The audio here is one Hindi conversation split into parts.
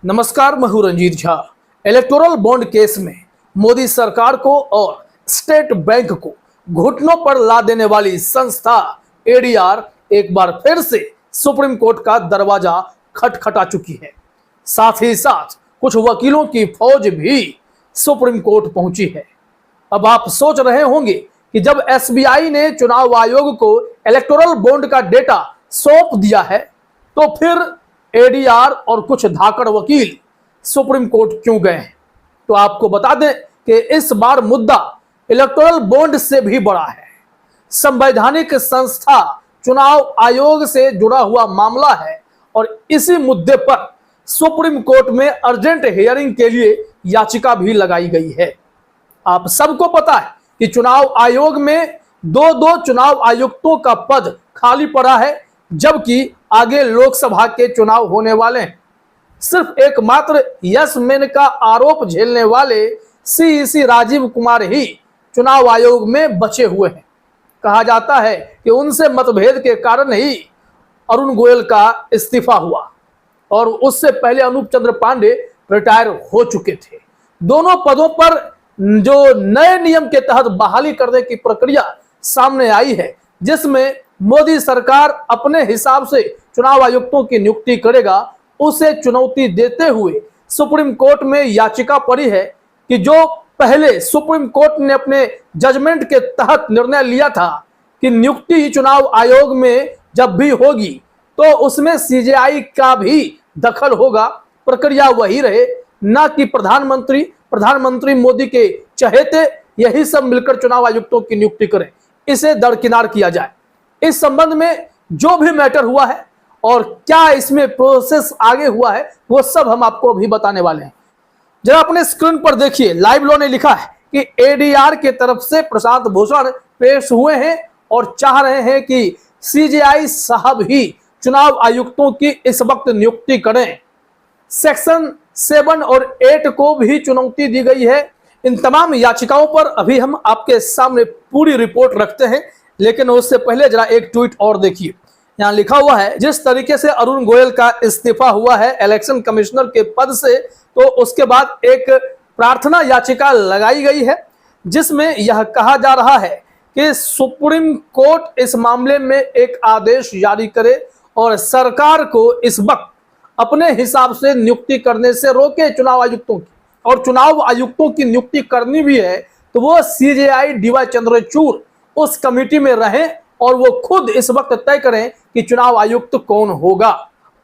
नमस्कार, मैं हूं Ranjeet Jha. Electoral bond case में मोदी सरकार को और स्टेट बैंक को घुटनों पर ला देने वाली संस्था एडीआर एक बार फिर से सुप्रीम कोर्ट का दरवाजा खटखटा चुकी है। साथ ही साथ कुछ वकीलों की फौज भी सुप्रीम कोर्ट पहुंची है। अब आप सोच रहे होंगे कि जब एसबीआई ने चुनाव आयोग को इलेक्टोरल बॉन्ड का डेटा सौंप दिया है तो फिर एडीआर और कुछ धाकड़ वकील सुप्रीम कोर्ट क्यों गए हैं। तो आपको बता दें कि इस बार मुद्दा इलेक्टोरल बॉन्ड से भी बड़ा है। संवैधानिक संस्था चुनाव आयोग से जुड़ा हुआ मामला है और इसी मुद्दे पर सुप्रीम कोर्ट में अर्जेंट हियरिंग के लिए याचिका भी लगाई गई है। आप सबको पता है कि चुनाव आयोग में दो चुनाव आयुक्तों का पद खाली पड़ा है, जबकि आगे लोकसभा के चुनाव होने वाले हैं। सिर्फ एकमात्र यस मैन का आरोप झेलने वाले सीईसी राजीव कुमार ही चुनाव आयोग में बचे हुए हैं। कहा जाता है कि उनसे मतभेद के कारण ही अरुण गोयल का इस्तीफा हुआ और उससे पहले अनूप चंद्र पांडे रिटायर हो चुके थे। दोनों पदों पर जो नए नियम के तहत बहाली करने की प्रक्रिया सामने आई है, जिसमें मोदी सरकार अपने हिसाब से चुनाव आयुक्तों की नियुक्ति करेगा, उसे चुनौती देते हुए सुप्रीम कोर्ट में याचिका पड़ी है कि जो पहले सुप्रीम कोर्ट ने अपने जजमेंट के तहत निर्णय लिया था कि नियुक्ति चुनाव आयोग में जब भी होगी तो उसमें सीजेआई का भी दखल होगा, प्रक्रिया वही रहे, ना कि प्रधानमंत्री मोदी के चहेते यही सब मिलकर चुनाव आयुक्तों की नियुक्ति करें, इसे दरकिनार किया जाए। इस संबंध में जो भी मैटर हुआ है और क्या इसमें प्रोसेस आगे हुआ है, वो सब हम आपको अभी बताने वाले हैं। जरा अपने स्क्रीन पर देखिए, लाइव लॉ ने लिखा है कि एडीआर के तरफ से प्रशांत भूषण पेश हुए हैं और चाह रहे हैं कि सीजेआई साहब ही चुनाव आयुक्तों की इस वक्त नियुक्ति करें। सेक्शन 7 और 8 को भी चुनौती दी गई है। इन तमाम याचिकाओं पर अभी हम आपके सामने पूरी रिपोर्ट रखते हैं, लेकिन उससे पहले जरा एक ट्वीट और देखिए। यहाँ लिखा हुआ है, जिस तरीके से अरुण गोयल का इस्तीफा हुआ है इलेक्शन कमिश्नर के पद से, तो उसके बाद एक प्रार्थना याचिका लगाई गई है जिसमें यह कहा जा रहा है कि सुप्रीम कोर्ट इस मामले में एक आदेश जारी करे और सरकार को इस वक्त अपने हिसाब से नियुक्ति करने से रोके चुनाव आयुक्तों की, और चुनाव आयुक्तों की नियुक्ति करनी भी है तो वो सीजेआई डीवाई चंद्रचूड़ उस कमेटी में रहें और वो खुद इस वक्त तय करें कि चुनाव आयुक्त कौन होगा।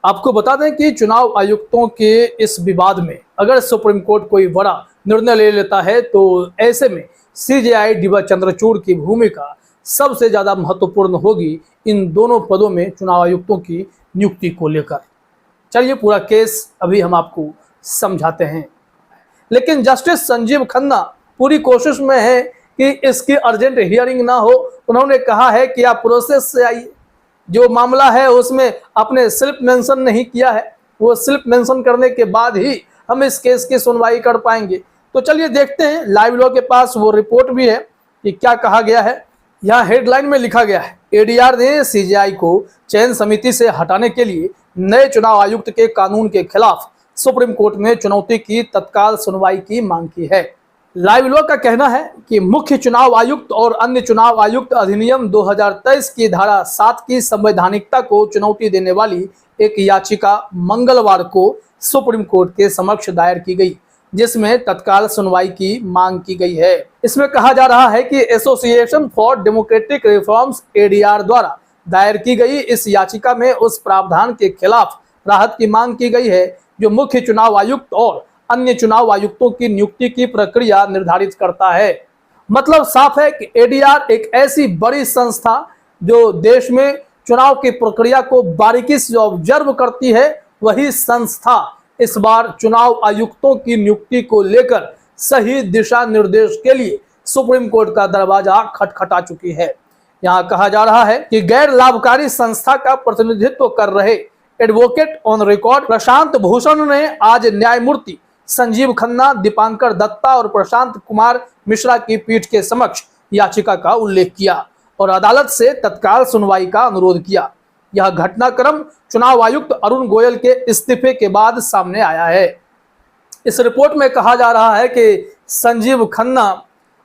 आपको बता दें कि चुनाव आयुक्तों के इस विवाद में अगर सुप्रीम कोर्ट कोई बड़ा निर्णय ले लेता है तो ऐसे में सीजेआई डीवाई चंद्रचूड़ की भूमिका सबसे ज्यादा महत्वपूर्ण होगी इन दोनों पदों में चुनाव आयुक्तों की नियुक्ति को लेकर। चलिए पूरा केस अभी हम आपको समझाते हैं, लेकिन जस्टिस संजीव खन्ना पूरी कोशिश में है कि इसकी अर्जेंट हियरिंग ना हो। उन्होंने कहा है कि आप प्रोसेस से आइए, जो मामला है उसमें आपने सिर्फ मेंशन नहीं किया है, वो सिर्फ मेंशन करने के बाद ही हम इस केस की सुनवाई कर पाएंगे। तो चलिए देखते हैं, लाइव लॉ के पास वो रिपोर्ट भी है कि क्या कहा गया है। यहाँ हेडलाइन में लिखा गया है, एडीआर ने सीजेआई को चयन समिति से हटाने के लिए नए चुनाव आयुक्त के कानून के खिलाफ सुप्रीम कोर्ट में चुनौती की तत्काल सुनवाई की मांग की है। लाइव लॉ का कहना है कि मुख्य चुनाव आयुक्त और अन्य चुनाव आयुक्त अधिनियम 2023 की धारा 7 की संवैधानिकता को चुनौती देने वाली एक याचिका मंगलवार को सुप्रीम कोर्ट के समक्ष दायर की गई, जिसमें तत्काल सुनवाई की मांग की गई है। इसमें कहा जा रहा है कि association for democratic reforms ADR द्वारा दायर की गई इस याचिका में उस प्रावधान के खिलाफ राहत की मांग की गई है जो मुख्य चुनाव आयुक्त और अन्य चुनाव आयुक्तों की नियुक्ति की प्रक्रिया निर्धारित करता है। मतलब साफ है कि एडीआर एक ऐसी बड़ी संस्था जो देश में चुनाव की प्रक्रिया को बारीकी से ऑब्जर्व करती है, वही संस्था इस बार चुनाव आयुक्तों की नियुक्ति को लेकर सही दिशा निर्देश के लिए सुप्रीम कोर्ट का दरवाजा खटखटा चुकी है। यहाँ कहा जा रहा है कि गैर लाभकारी संस्था का प्रतिनिधित्व कर रहे advocate on record Prashant Bhushan ने आज न्यायमूर्ति संजीव खन्ना, दीपांकर दत्ता और प्रशांत कुमार मिश्रा की पीठ के समक्ष याचिका का उल्लेख किया और अदालत से तत्काल सुनवाई का अनुरोध किया। यह घटनाक्रम चुनाव आयुक्त अरुण गोयल के इस्तीफे के बाद सामने आया है। इस रिपोर्ट में कहा जा रहा है कि संजीव खन्ना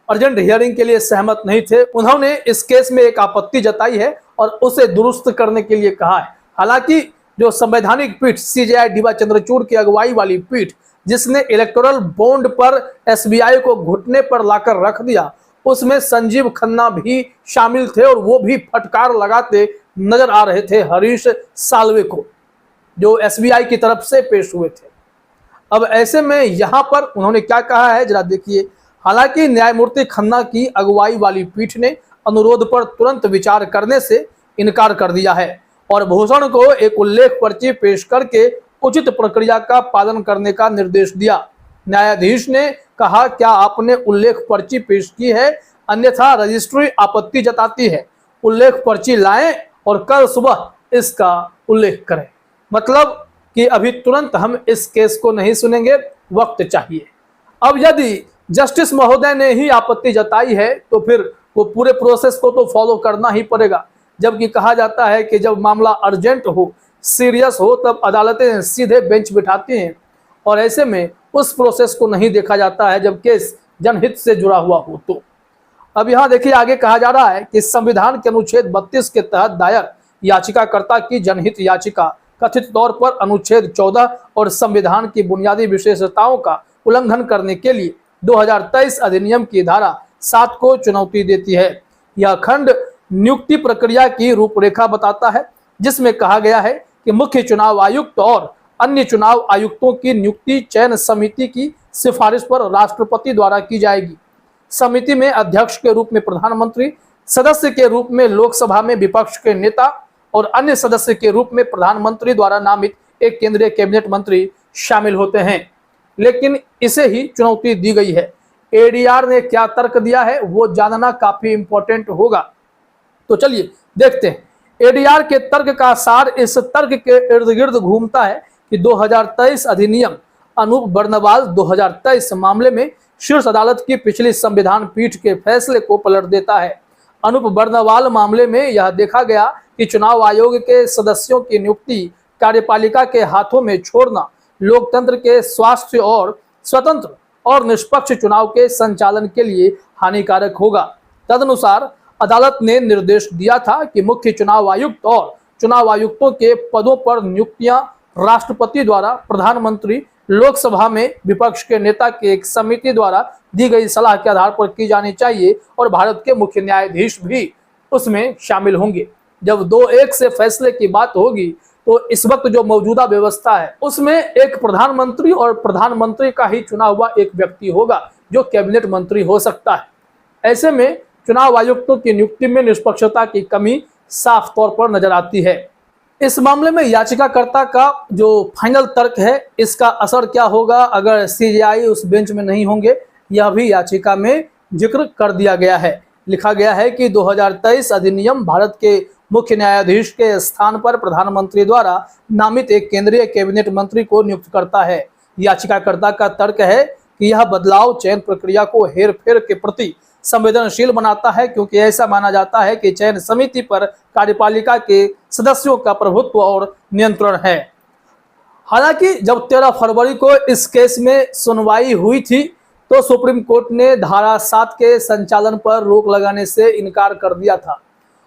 अर्जेंट हियरिंग के लिए सहमत नहीं थे। उन्होंने इस केस में एक आपत्ति जताई है और उसे दुरुस्त करने के लिए कहा है। हालांकि जो संवैधानिक पीठ सीजेआई डीवाई चंद्रचूड़ की अगुवाई वाली पीठ, जिसने इलेक्टोरल बॉन्ड पर एसबीआई को घुटने पर लाकर रख दिया, उसमें संजीव खन्ना भी शामिल थे और वो भी फटकार लगाते नजर आ रहे थे हरीश साल्वे को, जो एसबीआई की तरफ से पेश हुए थे। अब ऐसे में यहां पर उन्होंने क्या कहा है जरा देखिए। हालांकि न्यायमूर्ति खन्ना की अगुवाई वाली पीठ ने अनुरोध पर तुरंत विचार करने से इनकार कर दिया है और भूषण को एक उल्लेख पर्ची पेश करके उचित प्रक्रिया का पालन करने का निर्देश दिया। न्यायाधीश ने कहा, क्या आपने उल्लेख पर्ची पेश की है? अन्यथा रजिस्ट्री आपत्ति जताती है। उल्लेख पर्ची लाएं और कल सुबह इसका उल्लेख करें। मतलब कि अभी तुरंत हम इस केस को नहीं सुनेंगे, वक्त चाहिए। अब यदि जस्टिस महोदय ने ही आपत्ति जताई है तो फिर वो पूरे प्रोसेस को तो फॉलो करना ही पड़ेगा। जबकि कहा जाता है कि जब मामला अर्जेंट हो, सीरियस हो, तब अदालतें सीधे बेंच बिठाती हैं और ऐसे में उस प्रोसेस को नहीं देखा जाता है जब केस जनहित से जुड़ा हुआ हो तो। अब यहाँ देखिए आगे कहा जा रहा है कि संविधान के अनुच्छेद 32 के तहत दायर याचिकाकर्ता की जनहित याचिका कथित तौर पर अनुच्छेद 14 और संविधान की बुनियादी विशेषताओं का उल्लंघन करने के लिए 2023 अधिनियम की धारा 7 को चुनौती देती है। यह खंड नियुक्ति प्रक्रिया की रूपरेखा बताता है, जिसमें कहा गया है कि मुख्य चुनाव आयुक्त और अन्य चुनाव आयुक्तों की नियुक्ति चयन समिति की सिफारिश पर राष्ट्रपति द्वारा की जाएगी। समिति में अध्यक्ष के रूप में प्रधानमंत्री, सदस्य के रूप में लोकसभा में विपक्ष के नेता और अन्य सदस्य के रूप में प्रधानमंत्री द्वारा नामित एक केंद्रीय कैबिनेट मंत्री शामिल होते हैं। लेकिन इसे ही चुनौती दी गई है। एडीआर ने क्या तर्क दिया है वो जानना काफी इंपॉर्टेंट होगा। तो चलिए देखते हैं। एडीआर के तर्क का सार इस तर्क के इर्द गिर्द घूमता है कि 2023 अधिनियम अनूप बर्नवाल 2023 मामले में शीर्ष अदालत की पिछली संविधान पीठ के फैसले को पलट देता है। अनूप बर्नवाल मामले में यह देखा गया कि चुनाव आयोग के सदस्यों की नियुक्ति कार्यपालिका के हाथों में छोड़ना लोकतंत्र के स्वास्थ्य और स्वतंत्र और निष्पक्ष चुनाव के संचालन के लिए हानिकारक होगा। तदनुसार अदालत ने निर्देश दिया था कि मुख्य चुनाव आयुक्त और चुनाव आयुक्तों के पदों पर नियुक्तियां राष्ट्रपति द्वारा, प्रधानमंत्री, लोकसभा में विपक्ष के नेता की एक समिति द्वारा दी गई सलाह के आधार पर की जानी चाहिए और भारत के मुख्य न्यायाधीश भी उसमें शामिल होंगे। जब 2-1 से फैसले की बात होगी तो इस वक्त जो मौजूदा व्यवस्था है उसमें एक प्रधानमंत्री और प्रधानमंत्री का ही चुना हुआ एक व्यक्ति होगा जो कैबिनेट मंत्री हो सकता है। ऐसे में चुनाव आयुक्तों की नियुक्ति में निष्पक्षता की कमी साफ तौर पर नजर आती है। इस मामले में याचिकाकर्ता का जो फाइनल तर्क है, इसका असर क्या होगा अगर सीजेआई उस बेंच में नहीं होंगे, यह भी याचिका में जिक्र कर दिया गया है। लिखा गया है कि 2023 अधिनियम भारत के मुख्य न्यायाधीश के स्थान पर प्रधानमंत्री द्वारा नामित एक केंद्रीय कैबिनेट मंत्री को नियुक्त करता है। याचिकाकर्ता का तर्क है कि यह बदलाव चयन प्रक्रिया को हेरफेर के प्रति संवेदनशील बनाता है, क्योंकि ऐसा माना जाता है कि चयन समिति पर कार्यपालिका के सदस्यों का प्रभुत्व और नियंत्रण है। हालांकि जब 13 फरवरी को इस केस में सुनवाई हुई थी तो सुप्रीम कोर्ट ने धारा 7 के संचालन पर रोक लगाने से इनकार कर दिया था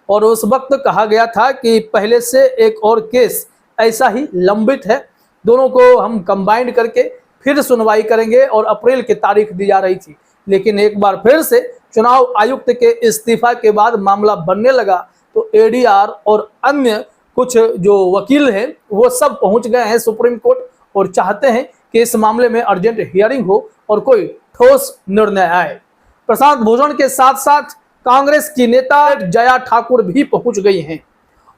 और उस वक्त कहा गया था कि पहले से एक और केस ऐसा ही लंबित है, दोनों को हम कंबाइंड करके फिर सुनवाई करेंगे और अप्रैल की तारीख दी जा रही थी। लेकिन एक बार फिर से चुनाव आयुक्त के इस्तीफा के बाद मामला बनने लगा तो एडीआर और अन्य कुछ जो वकील हैं वो सब पहुंच गए हैं सुप्रीम कोर्ट और चाहते हैं कि इस मामले में अर्जेंट हियरिंग हो और कोई ठोस निर्णय आए। प्रशांत भूषण के साथ साथ कांग्रेस की नेता जया ठाकुर भी पहुंच गई हैं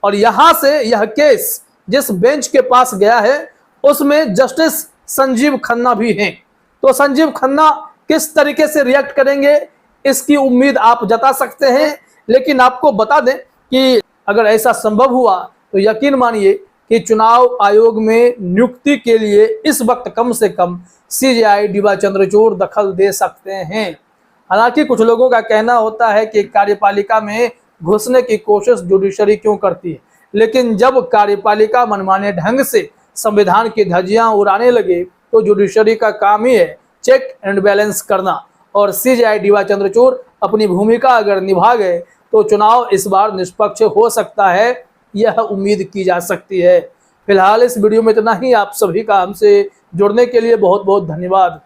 और यहां से यह केस जिस बेंच के पास गया है उसमें जस्टिस संजीव खन्ना भी हैं। तो संजीव खन्ना किस तरीके से रिएक्ट करेंगे इसकी उम्मीद आप जता सकते हैं। लेकिन आपको बता दें कि अगर ऐसा संभव हुआ तो यकीन मानिए कि चुनाव आयोग में नियुक्ति के लिए इस वक्त कम से कम सीजेआई डीवाई चंद्रचूड़ दखल दे सकते हैं। हालांकि कुछ लोगों का कहना होता है कि कार्यपालिका में घुसने की कोशिश जुडिशरी क्यों करती है, लेकिन जब कार्यपालिका मनमाने ढंग से संविधान की धज्जियां उड़ाने लगे तो जुडिशरी का काम ही है चेक एंड बैलेंस करना, और सीजेआई डीवाई चंद्रचूड़ अपनी भूमिका अगर निभा गए तो चुनाव इस बार निष्पक्ष हो सकता है, यह उम्मीद की जा सकती है। फिलहाल इस वीडियो में इतना ही। आप सभी का हमसे जुड़ने के लिए बहुत बहुत धन्यवाद।